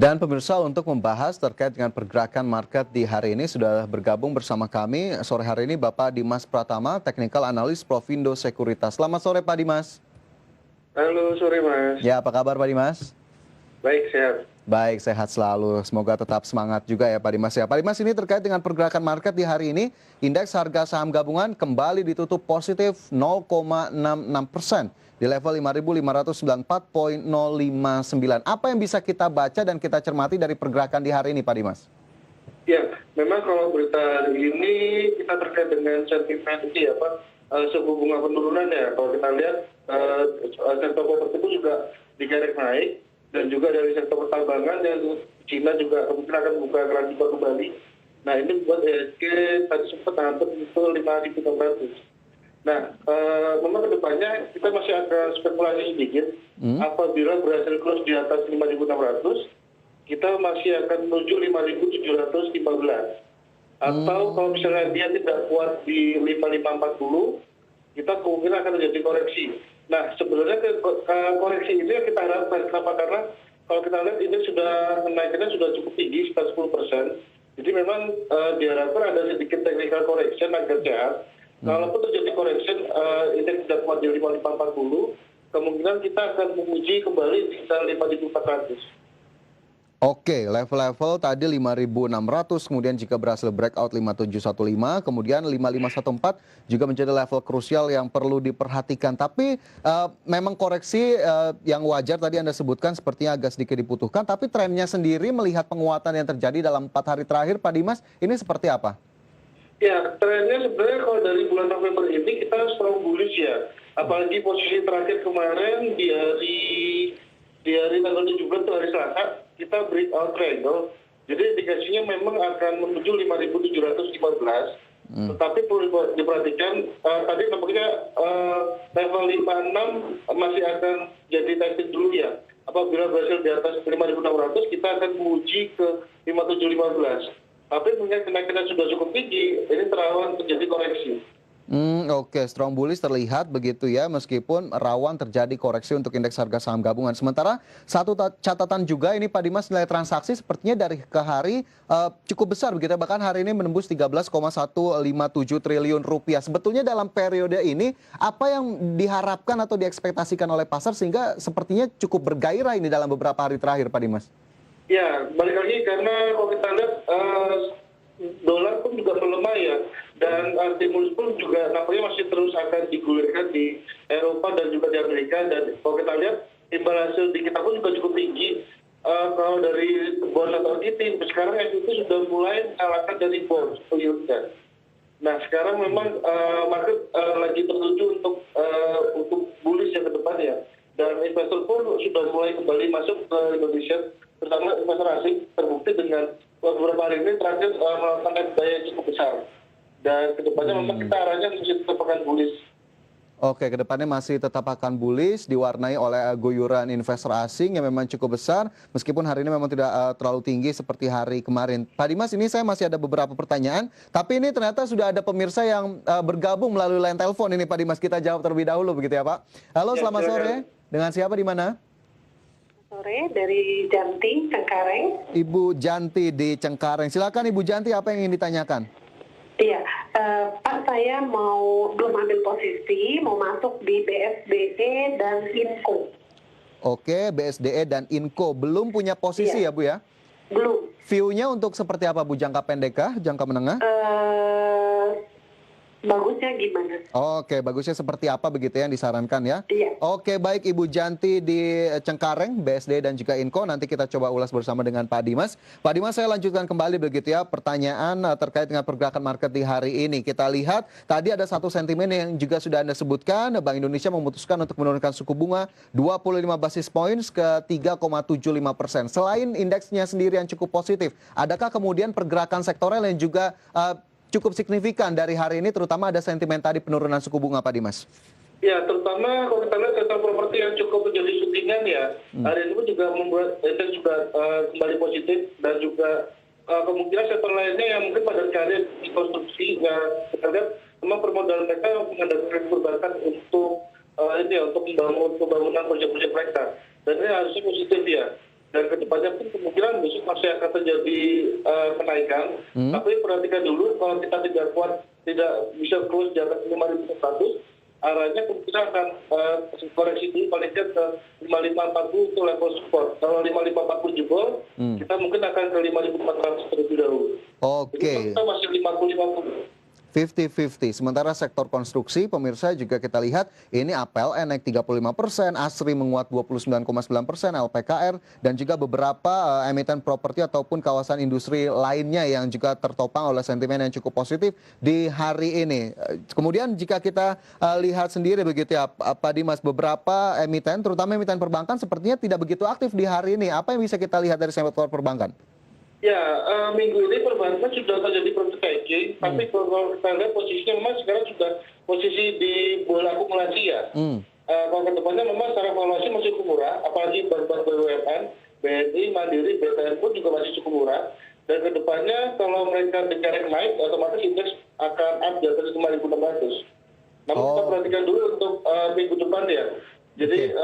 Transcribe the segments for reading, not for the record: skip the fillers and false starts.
Dan pemirsa, untuk membahas terkait dengan pergerakan market di hari ini sudah bergabung bersama kami sore hari ini Bapak Dimas Pratama, Technical Analyst Provindo Sekuritas. Selamat sore Pak Dimas. Halo, sore Mas. Ya, apa kabar Pak Dimas? Baik, sehat. Baik, sehat selalu. Semoga tetap semangat juga ya Pak Dimas ya. Pak Dimas, ini terkait dengan pergerakan market di hari ini, indeks harga saham gabungan kembali ditutup positif 0,66% di level 5.594,059. Apa yang bisa kita baca dan kita cermati dari pergerakan di hari ini Pak Dimas? Ya, memang kalau berita hari ini kita terkait dengan sentimen ini ya Pak, suku bunga penurunan ya. Kalau kita lihat sektor properti itu juga dikerek naik, dan juga dari sektor pertambangan yang Cina juga kemungkinan akan buka keran impor kembali. Nah, ini buat IHSG tadi sempat hampir itu 5.600. Nah, memang kedepannya kita masih ada spekulasi sedikit. Apabila berhasil close di atas 5.600, kita masih akan menuju 5.715. Atau kalau misalnya dia tidak kuat di 5.540, kita kemungkinan akan terjadi koreksi. Nah, sebenarnya koreksi ini yang kita harapkan. Kenapa? Karena kalau kita lihat ini sudah kenaikannya sudah cukup tinggi, sekitar 10%. Jadi memang diharapkan ada sedikit technical correction agar sehat. Kalaupun terjadi correction, indeks tidak kuat di 5.540, kemungkinan kita akan menguji kembali di sekitar 5.400. Oke, level-level tadi 5.600, kemudian jika berhasil breakout 5.715, kemudian 5.514 juga menjadi level krusial yang perlu diperhatikan. Tapi memang koreksi yang wajar tadi Anda sebutkan sepertinya agak sedikit dibutuhkan, tapi trennya sendiri melihat penguatan yang terjadi dalam 4 hari terakhir, Pak Dimas, ini seperti apa? Ya, trennya sebenarnya kalau dari bulan November ini kita strong bullish ya. Apalagi posisi terakhir kemarin di hari tanggal 17 itu hari Selasa, kita breakout triangle. Jadi indikasinya memang akan menuju 5.715. Tetapi perlu diperhatikan, tadi nampaknya level 56 masih akan jadi testing dulu ya. Apabila berhasil di atas 5.600, kita akan menguji ke 5.715. Tapi melihat kenaikan sudah cukup tinggi, ini rawan terjadi koreksi. Oke, strong bullish terlihat begitu ya, meskipun rawan terjadi koreksi untuk indeks harga saham gabungan. Sementara satu catatan juga ini Pak Dimas, nilai transaksi sepertinya dari ke hari cukup besar begitu ya, bahkan hari ini menembus 13,157 triliun rupiah. Sebetulnya dalam periode ini apa yang diharapkan atau diekspektasikan oleh pasar sehingga sepertinya cukup bergairah ini dalam beberapa hari terakhir Pak Dimas? Ya, balik lagi karena kalau kita lihat dolar pun juga melemah ya, dan stimulus pun juga nampaknya masih terus akan digulirkan di Eropa dan juga di Amerika. Dan kalau kita lihat imbal hasil di kita pun juga cukup tinggi. Kalau dari bursa terkini sekarang itu sudah mulai mengalahkan dari bond yieldnya. Nah, sekarang memang market lagi tertuju untuk bullish yang ke depan ya, dan investor pun sudah mulai kembali masuk ke Indonesia, terutama investor asing, terbukti dengan beberapa hari ini terakhir melakukan daya cukup besar. Dan kedepannya memang kita arahnya masih tetap akan bullish. Oke, kedepannya masih tetap akan bullish, diwarnai oleh guyuran investor asing yang memang cukup besar, meskipun hari ini memang tidak terlalu tinggi seperti hari kemarin. Pak Dimas, ini saya masih ada beberapa pertanyaan, tapi ini ternyata sudah ada pemirsa yang bergabung melalui line telepon ini Pak Dimas, kita jawab terlebih dahulu begitu ya Pak. Halo, Ya, selamat sore. Dengan siapa di mana? Sore, dari Janti, Cengkareng. Ibu Janti di Cengkareng. Silakan Ibu Janti, apa yang ingin ditanyakan? Iya, Pak, saya belum ambil posisi, mau masuk di BSDE dan Inco. Oke, BSDE dan Inco. Belum punya posisi ya Bu ya? Belum. View-nya untuk seperti apa Bu? Jangka pendek kah? Jangka menengah? Bagusnya gimana? Oke, bagusnya seperti apa begitu yang disarankan ya? Iya. Oke, baik Ibu Janti di Cengkareng, BSD dan juga Inco. Nanti kita coba ulas bersama dengan Pak Dimas. Pak Dimas, saya lanjutkan kembali begitu ya pertanyaan terkait dengan pergerakan market di hari ini. Kita lihat tadi ada satu sentimen yang juga sudah Anda sebutkan. Bank Indonesia memutuskan untuk menurunkan suku bunga 25 basis points ke 3,75%. Selain indeksnya sendiri yang cukup positif, adakah kemudian pergerakan sektoral yang juga cukup signifikan dari hari ini, terutama ada sentimen tadi penurunan suku bunga Pak Dimas? Ya, terutama kalau kita lihat sektor properti yang cukup menjadi syutingan ya. Hari ini pun juga membuat indeks juga kembali positif, dan juga kemungkinan sektor lainnya yang mungkin pada karya di konstruksi, ya kita lihat memang permodalan mereka mengandalkan perbankan untuk membangun pembangunan proyek-proyek mereka, dan ini harusnya positif ya. dan kedepannya pun kemungkinan besok masih akan terjadi kenaikan. Tapi perhatikan dulu kalau kita tidak kuat, tidak bisa close di atas 5.100, arahnya kemungkinan akan koreksi dulu paling ke 5540 itu level support. Kalau 5540 jebol, kita mungkin akan ke 5400 terlebih dahulu. Oke. Jadi kita masih 50-50. 50-50. Sementara sektor konstruksi, pemirsa juga kita lihat ini APLN naik 35%, ASRI menguat 29,9%, LPKR, dan juga beberapa emiten properti ataupun kawasan industri lainnya yang juga tertopang oleh sentimen yang cukup positif di hari ini. Kemudian jika kita lihat sendiri begitu ya Pak Dimas, beberapa emiten, terutama emiten perbankan sepertinya tidak begitu aktif di hari ini. Apa yang bisa kita lihat dari sektor perbankan? Ya, minggu ini perbankan sudah terjadi profit taking, tapi kalau kita lihat posisinya memang sekarang sudah posisi di bola akumulasi ya. Kalau ke depannya memang secara valuasi masih cukup murah, apalagi bank-bank BUMN, BNI, Mandiri, BTN pun juga masih cukup murah. Dan ke depannya kalau mereka dikerek naik, otomatis indeks akan up di atas 5.600. Namun kita perhatikan dulu untuk minggu depan ya. Jadi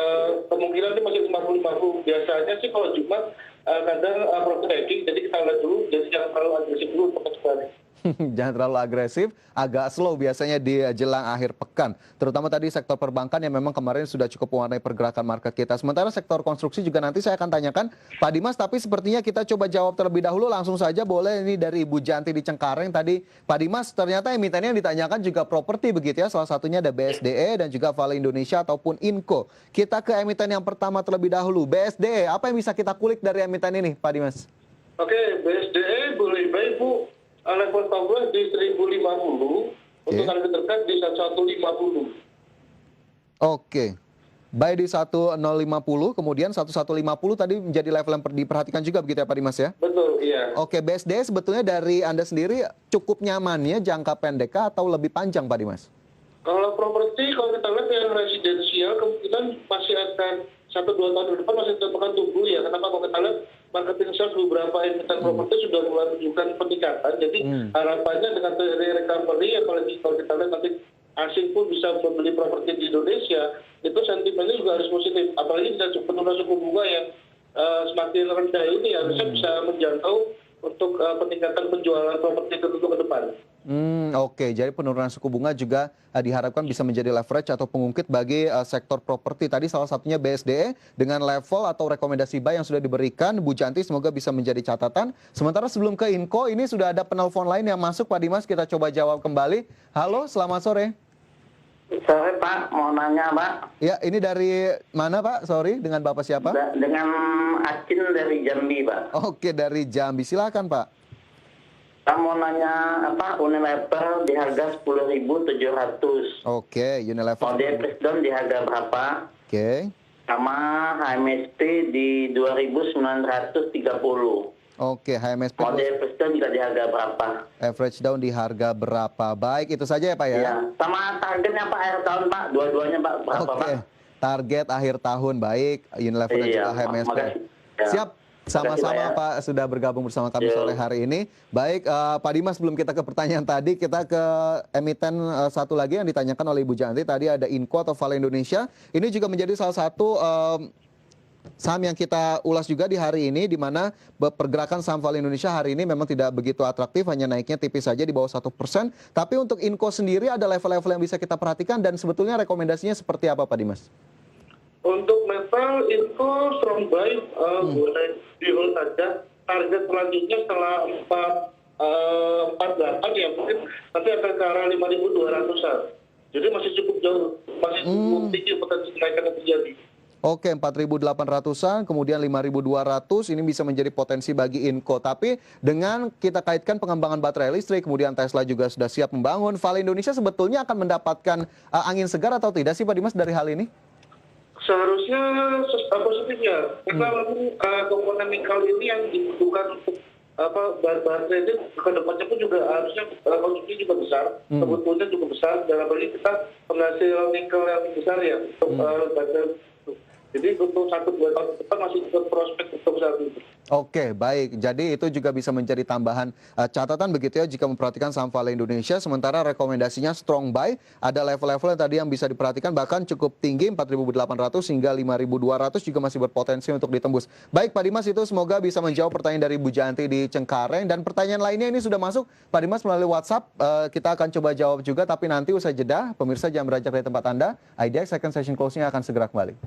kemungkinan ini masih 50-50. Biasanya sih kalau Jumat kadang profit taking, jadi kita lihat dulu, jadi jangan terlalu agresif dulu untuk sekali. Jangan terlalu agresif, agak slow biasanya di jelang akhir pekan. Terutama tadi sektor perbankan yang memang kemarin sudah cukup mewarnai pergerakan market kita. Sementara sektor konstruksi juga nanti saya akan tanyakan Pak Dimas, tapi sepertinya kita coba jawab terlebih dahulu langsung saja boleh ini dari Ibu Janti di Cengkareng tadi. Pak Dimas, ternyata emitennya yang ditanyakan juga properti begitu ya, salah satunya ada BSDE dan juga Vale Indonesia ataupun Inco. Kita ke emiten yang pertama terlebih dahulu, BSDE. Apa yang bisa kita kulik dari emiten ini Pak Dimas? Oke, BSDE boleh baik Bu. Level stop loss di 1050, untuk harga terdekat di 1150. Oke. Buy di 1050, kemudian 1150 tadi menjadi level yang diperhatikan juga begitu ya Pak Dimas ya? Betul, iya. Oke, BSD sebetulnya dari Anda sendiri cukup nyamannya jangka pendek atau lebih panjang Pak Dimas? Kalau properti, kalau kita lihat yang residensial, kemungkinan masih akan 1-2 tahun ke depan masih tetap akan tumbuh ya. Kenapa? Kalau kita lihat marketing sales beberapa emiten properti sudah mulai menunjukkan peningkatan. Jadi harapannya dengan recovery, apalagi kalau kita lihat nanti asing pun bisa membeli properti di Indonesia, itu sentimennya juga harus positif. Apalagi dengan penurunan suku bunga yang semakin rendah ini harusnya bisa menjangkau untuk peningkatan penjualan properti ke depan. Oke, jadi penurunan suku bunga juga diharapkan bisa menjadi leverage atau pengungkit bagi sektor properti. Tadi salah satunya BSDE dengan level atau rekomendasi buy yang sudah diberikan. Bu Janti semoga bisa menjadi catatan. Sementara sebelum ke Inco, ini sudah ada penelpon lain yang masuk Pak Dimas, kita coba jawab kembali. Halo, selamat sore. Sore Pak, mau nanya Pak. Ya, ini dari mana Pak? Sorry, dengan Bapak siapa? Dengan Acin dari Jambi Pak. Oke, dari Jambi. Silakan Pak. Saya mau nanya Unilever di harga 10.700. Oke, Unilever. Model Preston di harga berapa? Oke. Sama HMSP di 2.930. Oke, HMSP. Model Preston juga di harga berapa? Average down di harga berapa? Baik, itu saja ya Pak ya? Iya. Sama targetnya Pak akhir tahun Pak, dua-duanya Pak berapa Pak? Oke, target akhir tahun baik, Unilever dan juga HMSP. Ya. Siap. Sama-sama Pak sudah bergabung bersama kami sore hari ini. Baik, Pak Dimas, sebelum kita ke pertanyaan tadi, kita ke emiten satu lagi yang ditanyakan oleh Ibu Janti. Tadi ada Inco atau Vale Indonesia. Ini juga menjadi salah satu saham yang kita ulas juga di hari ini, di mana pergerakan saham Vale Indonesia hari ini memang tidak begitu atraktif, hanya naiknya tipis saja di bawah 1%. Tapi untuk Inco sendiri ada level-level yang bisa kita perhatikan dan sebetulnya rekomendasinya seperti apa Pak Dimas? Untuk metal Inco strong buy, boleh di hold saja. Target selanjutnya setelah 48 ya mungkin nanti akan ke arah 5.200-an. Jadi masih cukup jauh, masih cukup tinggi potensi kenaikan yang terjadi. Oke, 4.800-an, kemudian 5.200, ini bisa menjadi potensi bagi Inco. Tapi dengan kita kaitkan pengembangan baterai listrik, kemudian Tesla juga sudah siap membangun, Vale Indonesia sebetulnya akan mendapatkan angin segar atau tidak sih Pak Dimas dari hal ini? Seharusnya positifnya, karena komponen nikel ini yang dibutuhkan untuk baterai ini ke depannya pun juga harusnya konsumsi juga besar, kebutuhannya juga besar, dan apalagi kita penghasil nikel yang besar ya untuk baterai. Jadi untuk 1-2 tahun ke depan masih cukup prospek untuk saat ini. Oke, baik. Jadi itu juga bisa menjadi tambahan catatan begitu ya jika memperhatikan saham Vale Indonesia. Sementara rekomendasinya strong buy, ada level-level yang tadi yang bisa diperhatikan bahkan cukup tinggi 4.800 hingga 5.200 juga masih berpotensi untuk ditembus. Baik Pak Dimas, itu semoga bisa menjawab pertanyaan dari Bu Janti di Cengkareng, dan pertanyaan lainnya ini sudah masuk Pak Dimas melalui WhatsApp. Kita akan coba jawab juga, tapi nanti usai jeda. Pemirsa jangan beranjak dari tempat Anda. IDX second session closing akan segera kembali.